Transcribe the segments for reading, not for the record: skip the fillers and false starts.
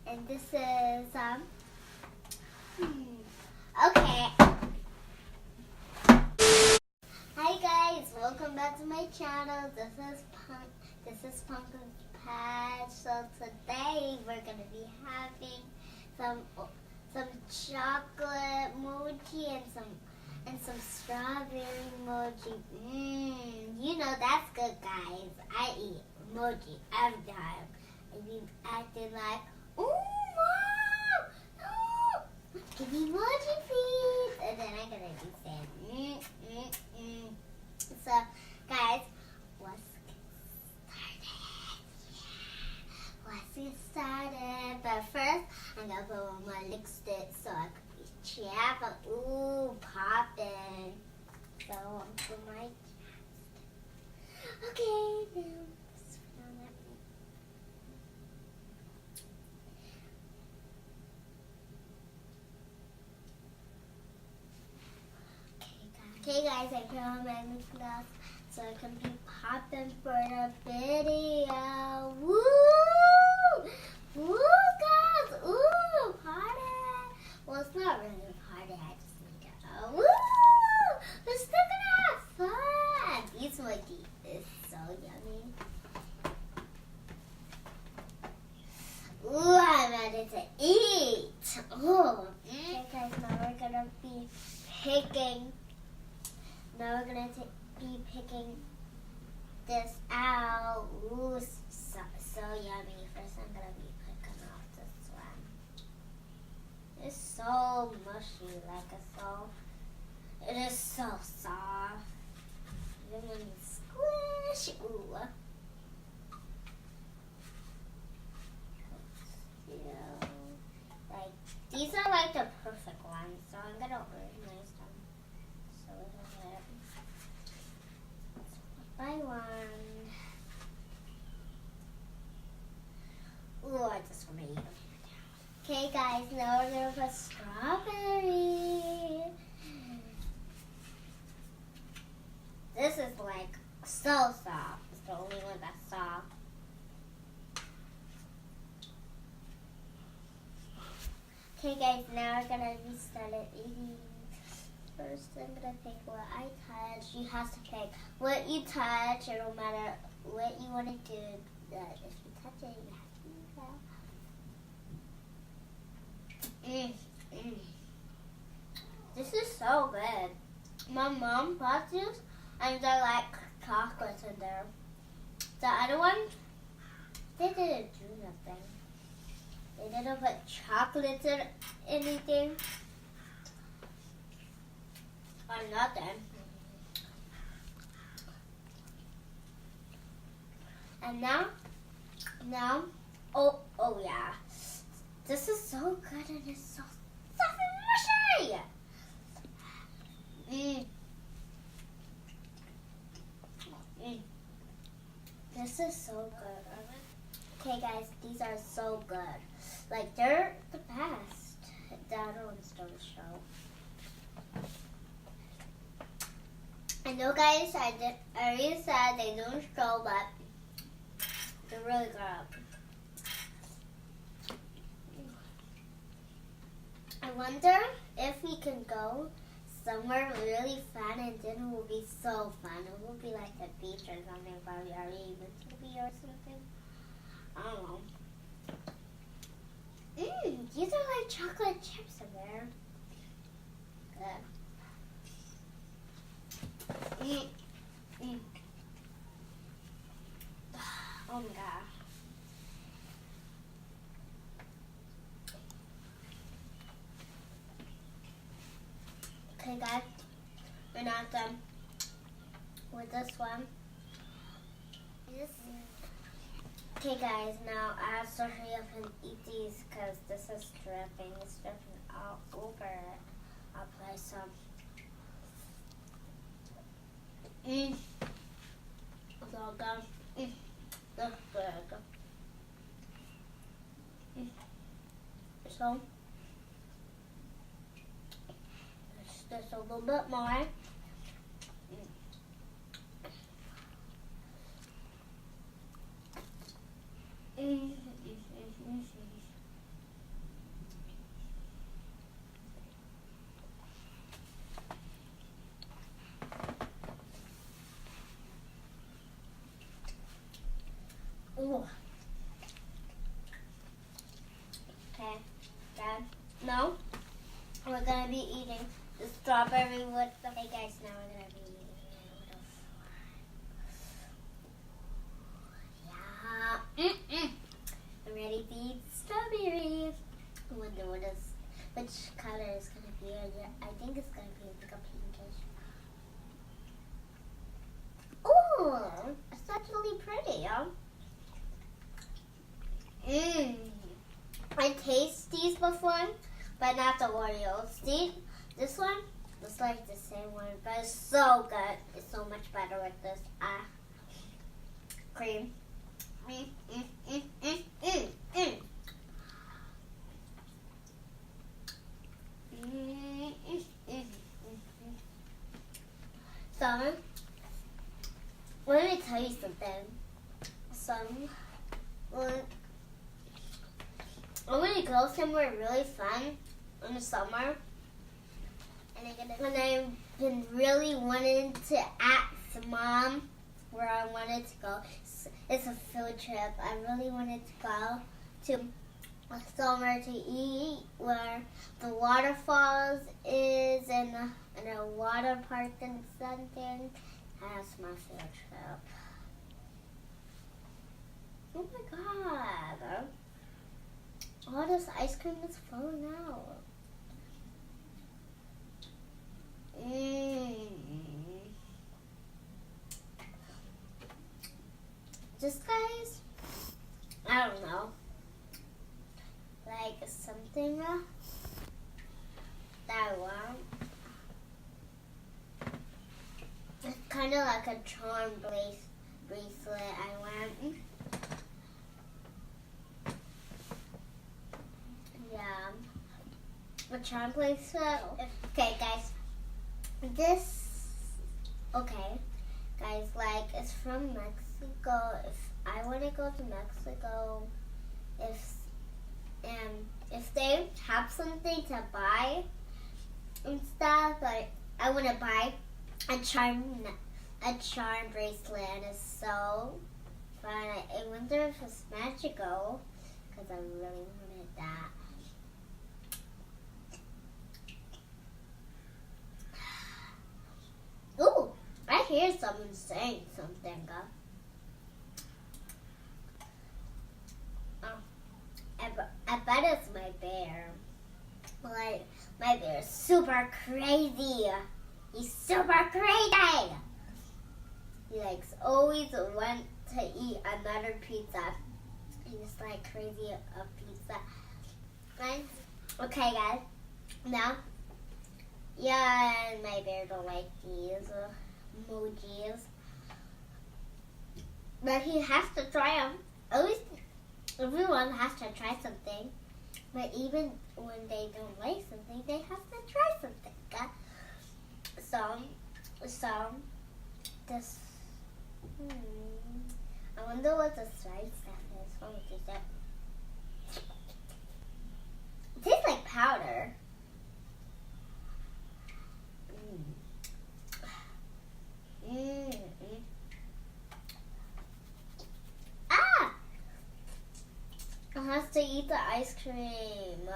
and this is okay. Hi guys, welcome back to my channel. This is Pumpkin Patch. So today we're gonna be having some chocolate mochi and some strawberry mochi. You know that's good, guys. I eat mochi every time. And you acting like, oh mom, no, give me mochi please. And then I'm gonna be saying, So guys, let's get started. But first, I'm gonna put on my lipstick so I can be chapel. Ooh, popping. So I'm put my okay, now let's put on that. Okay guys, I put on my lip gloss so I can be popping for the video. Woo! Woo guys! Ooh, party! Well, it's not really a party, I just need to woo! We're still gonna have fun! This mochi is so yummy. Ooh, I'm ready to eat! Oh, okay guys, now we're gonna be picking. Now we're gonna be picking this out. Ooh, so yummy. First, I'm gonna be picking out this one. It's so mushy, it is so soft. Even when you squish, ooh. Yeah. Like these are like the perfect ones, so I'm gonna organize them. So by one. Ooh, I just want to eat them. Okay, guys, now we're gonna put strawberry. This is like so soft. It's the only one that's soft. Okay, guys, now we're gonna be started eating. First, I'm gonna pick what I touch. You have to pick what you touch, and no matter what you want to do, that if you touch it, you have to eat that. This is so good. My mom bought this, and they're like chocolates in there. The other one, they didn't do nothing. They didn't put chocolates in anything. Or nothing. And now, oh yeah. This is so good and it's so mushy. This is so good. Okay guys, these are so good. Like they're the best. The other ones don't show. I know guys, I already said they don't show, but they're really good. I wonder if we can go somewhere really fun and then it will be so fun. It will be like a beach or something, but we already went to the beach or something. I don't know. These are like chocolate chips in there. Good. Oh my god. Okay guys, we're not done with this one. Okay guys, now I have to hurry up and eat these because this is dripping. It's dripping all over it. I'll apply some. It's all gone. That's good. So, just a little bit more. now we're gonna be eating the strawberry with the. Hey guys, now we're gonna be eating it with the. Yeah. I'm ready to eat strawberries. I wonder which color is gonna be. I think it's gonna be like a pinkish. Ooh, it's actually pretty, huh? I taste these before, but not the Oreos. See, this one looks like the same one, but it's so good. It's so much better with this cream. So, let me tell you something. I want to go somewhere really fun in the summer, and I've been really wanting to ask Mom where I wanted to go. It's a field trip. I really wanted to go to somewhere to eat where the waterfalls is and a water park and something. That's my field trip. Oh my God. All this ice cream is falling out. Just guys, I don't know. Like something that I want. It's kind of like a charm bracelet I want. Yeah, a charm bracelet. Okay, guys. Guys, like it's from Mexico. If I want to go to Mexico, if they have something to buy and stuff, like I want to buy a charm bracelet, and it's so fun. I wonder if it's magical because I really wanted that. Ooh, I hear someone saying something. I bet it's my bear. Like, my bear is super crazy. He's super crazy. He likes always want to eat another pizza. He's like crazy of pizza. Right? Okay, guys. Now, yeah, my bear don't like these emojis. But he has to try them. At least everyone has to try something. But even when they don't like something, they have to try something. So this. I wonder what the side stuff is. What would you say? It tastes like powder. Ah! It has to eat the ice cream.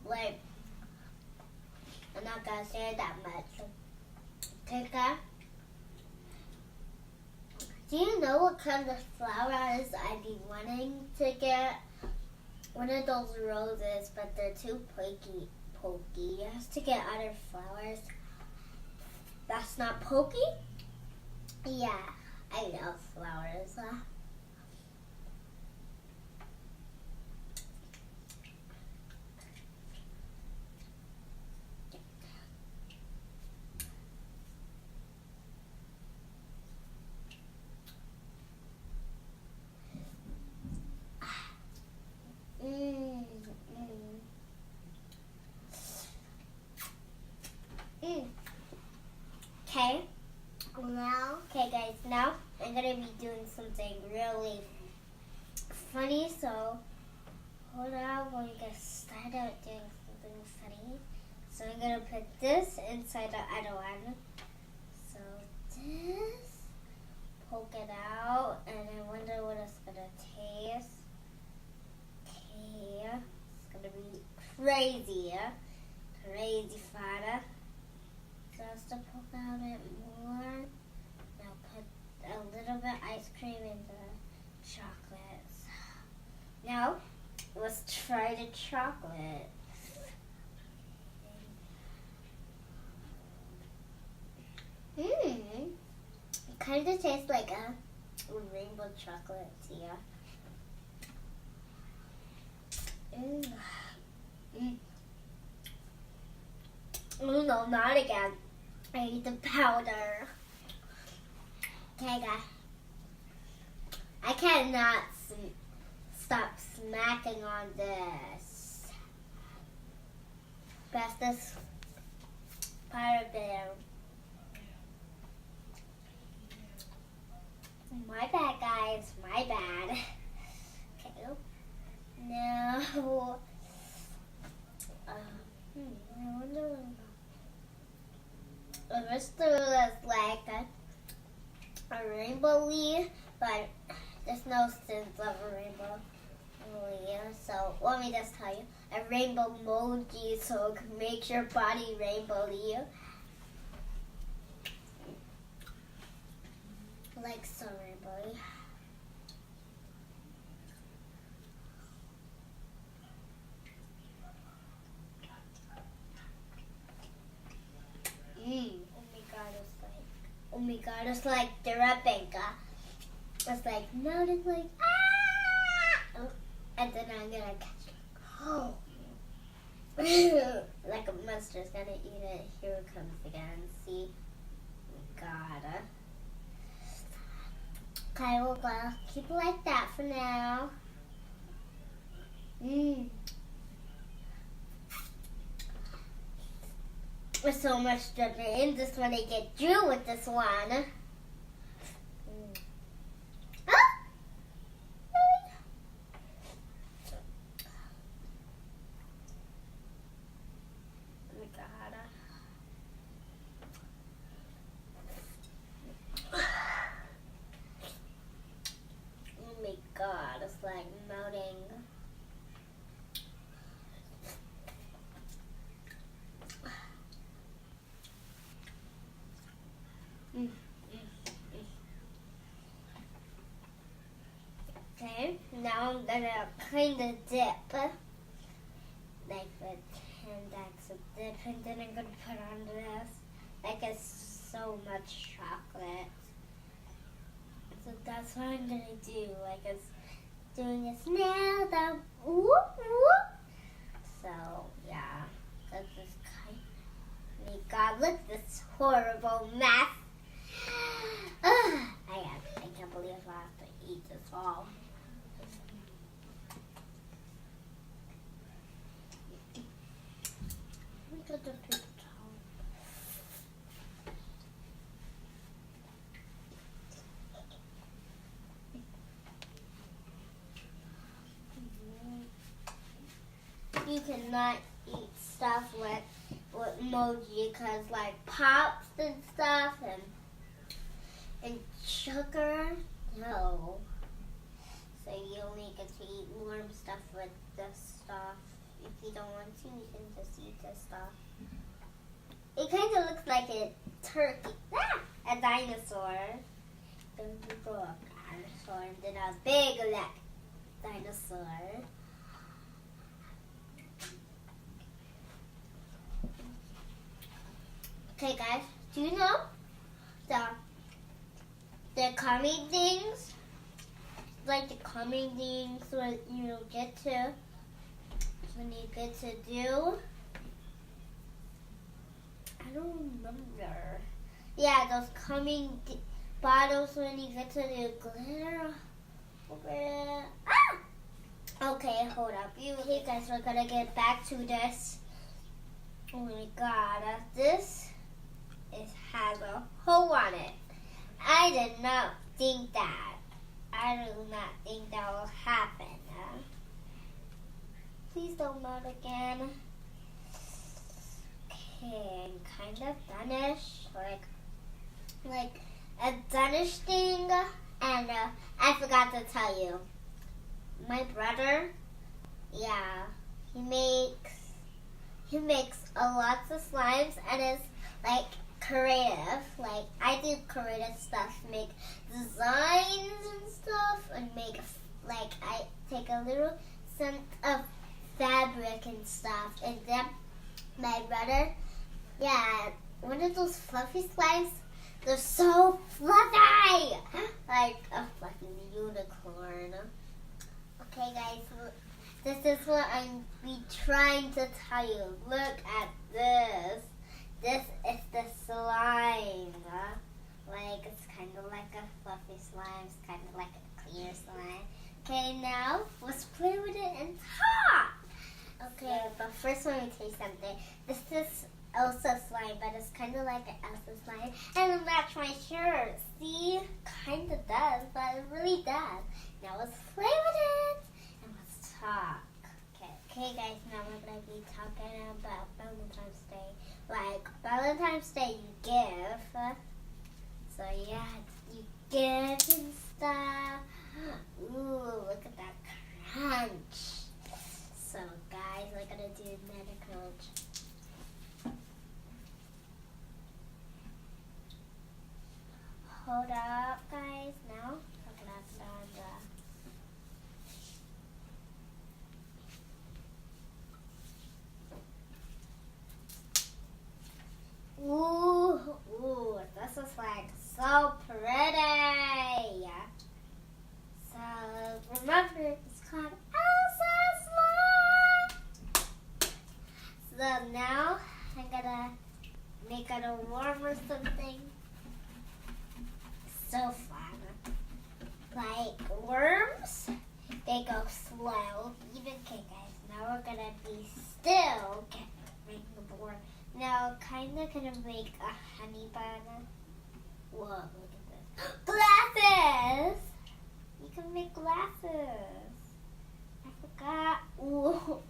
Wait, I'm not gonna say that much. Okay. Do you know what kind of flowers I'd be wanting to get? One of those roses, but they're too pokey. You have to get other flowers. That's not pokey? Yeah, I love flowers. Okay guys, now I'm gonna be doing something really funny, so hold out when you get started doing something funny. So I'm gonna put this inside the other one. So this, poke it out, and I wonder what it's gonna taste. Okay, it's gonna be crazy, crazy fun. Just to poke out it more. Now put a little bit of ice cream in the chocolates. Now let's try the chocolate. It kind of tastes like a rainbow chocolate here. Oh no, not again. I need the powder. Okay, guys. I cannot stop smacking on this. Bestest part there. My bad, guys. My bad. Okay. Now, I wonder if this is like a rainbow leaf, but there's no sense of a rainbow leaf. So let me just tell you, a rainbow Mochi, so it can make your body rainbow leaf. Like so rainbowy. Oh my god, it's like dripping. It's like melting, like ah! And then I'm gonna catch it. Oh. Like a monster's gonna eat it. Here it comes again. See? God. Okay, we'll keep it like that for now. There's so much dripping. Just when I get through with this one. Oh my god, it's like melting. Okay, now I'm gonna kind of dip, like with 10x of dip, and then I'm gonna put on this. Like it's so much chocolate. So that's what I'm gonna do. Like it's doing this now. The whoop whoop. So yeah, that's just kind. Oh my God, look at this horrible mess. I can't believe I have to eat this all. Let me get the paper towel. You cannot eat stuff with Mochi because like pops and stuff and sugar. No. So you only get to eat warm stuff with this stuff. If you don't want to, you can just eat this stuff. It kind of looks like a turkey. A dinosaur. Then we grow up dinosaur and then a big leg dinosaur. Okay guys, do you know the coming things? Like the coming things when you get to do. I don't remember. Yeah, those coming bottles when you get to do glitter. Okay, hold up. Okay guys, we're gonna get back to this. Oh my God, this has a hole on it. I did not think that. I do not think that will happen. random mode again. Okay, I'm kind of done-ish, like a done-ish thing, and I forgot to tell you. My brother, yeah, he makes a lots of slimes, and it's like creative. Like I do creative stuff, make designs and stuff, and make like I take a little scent of fabric and stuff, and then my brother, yeah, one of those fluffy slimes. They're so fluffy, like a fluffy unicorn. Okay, guys, this is what I'm trying to tell you. Look at this. This is the slime. Like, it's kind of like a fluffy slime. It's kind of like a clear slime. Okay, now let's play with it and talk. Okay, but first let me tell you something. This is Elsa slime, but it's kind of like an Elsa slime. And it matches my shirt. See? Kind of does, but it really does. Now let's play with it and let's talk. Okay, guys, now we're going to be talking about Valentine's Day. Like, Valentine's Day you give. So, yeah, you give and stuff. Ooh, look at that crunch. So, guys, we're going to do another crunch. Hold up, guys. Now, we're going to put on the... Ooh, this is like so pretty. So remember, it's called Elsa slime. So now I'm gonna make it a worm or something. So fun. Like worms, they go slow. Even okay, guys. Now we're gonna be still. Okay, make the board. Now, kind of gonna make a honey bun. Whoa, look at this. Glasses! You can make glasses. I forgot. Ooh.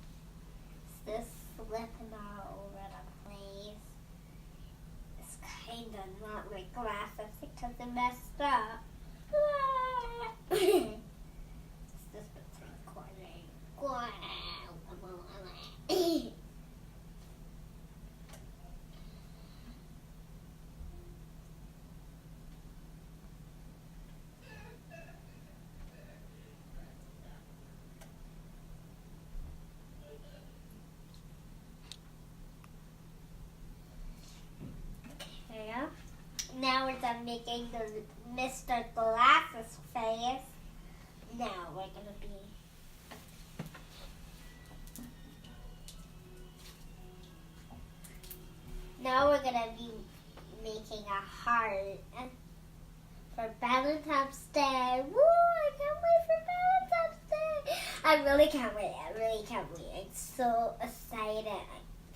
It's this slipping all over the place. It's kind of not my glasses because it messed up. It's this between corner. Now we're done making the Mr. Glasses face. Now we're gonna be making a heart for Valentine's Day. Woo! I can't wait for Valentine's Day. I really can't wait. I'm so excited.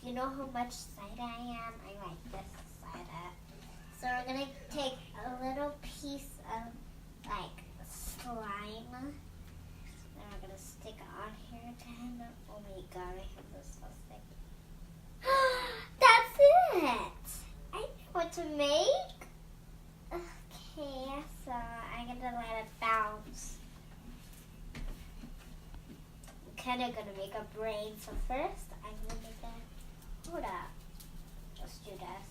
Do you know how much excited I am? I like this excited. So we're going to take a little piece of, like, slime. Then we're going to stick it on here again. Oh my god, my hands are so sticky. That's it! I know what to make. Okay, so I'm going to let it bounce. I'm kind of going to make a brain. So first, I'm going to make a, hold up. Let's do this.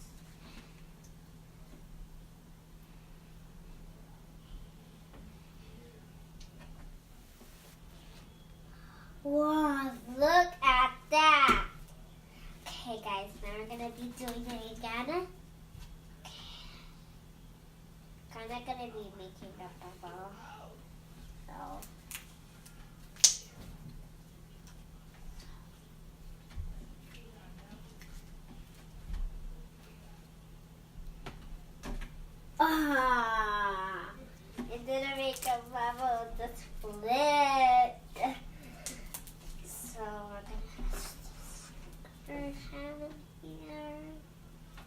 Wow, look at that. Okay, guys, now we're going to be doing it again. Kind of going to be making a bubble. So. It didn't make a bubble, just split. So we're gonna have it here.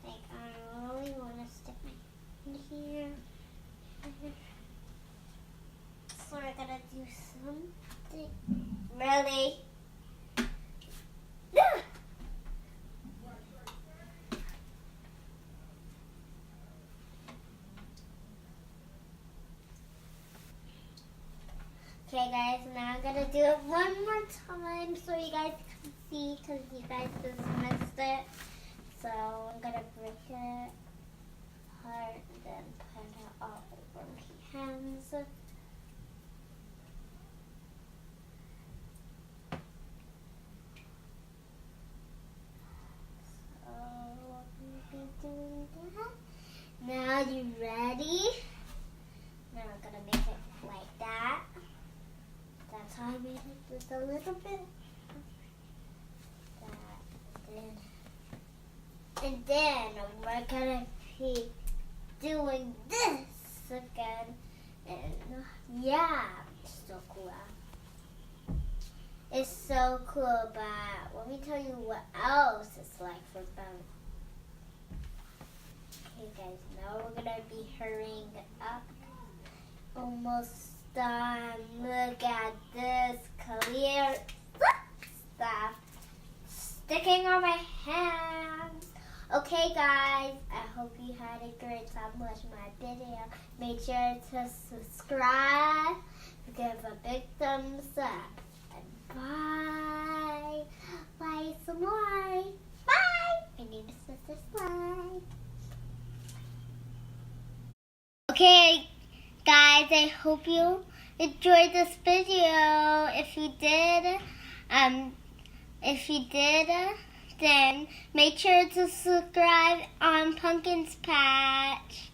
Like I really want to stick my in here. So we're gonna do something. Really? guys, now I'm gonna do it one more time so you guys can see, because you guys just missed it. So I'm gonna break it apart and then put it all over my hands. So we'll be doing that. Now you ready? Now I'm gonna make it like that. That's how I made it, just a little bit. And then we're gonna be doing this again. And yeah, it's so cool. It's so cool, but let me tell you what else it's like for them. Okay guys, now we're gonna be hurrying up. Almost done. Look at this clear stuff sticking on my hands. Okay guys, I hope you had a great time watching my video. Make sure to subscribe, give a big thumbs up, and bye. Bye some more. Bye. My name is Mr. Slide. Okay guys, I hope you enjoyed this video. If you did, then make sure to subscribe on Pumpkin's Patch.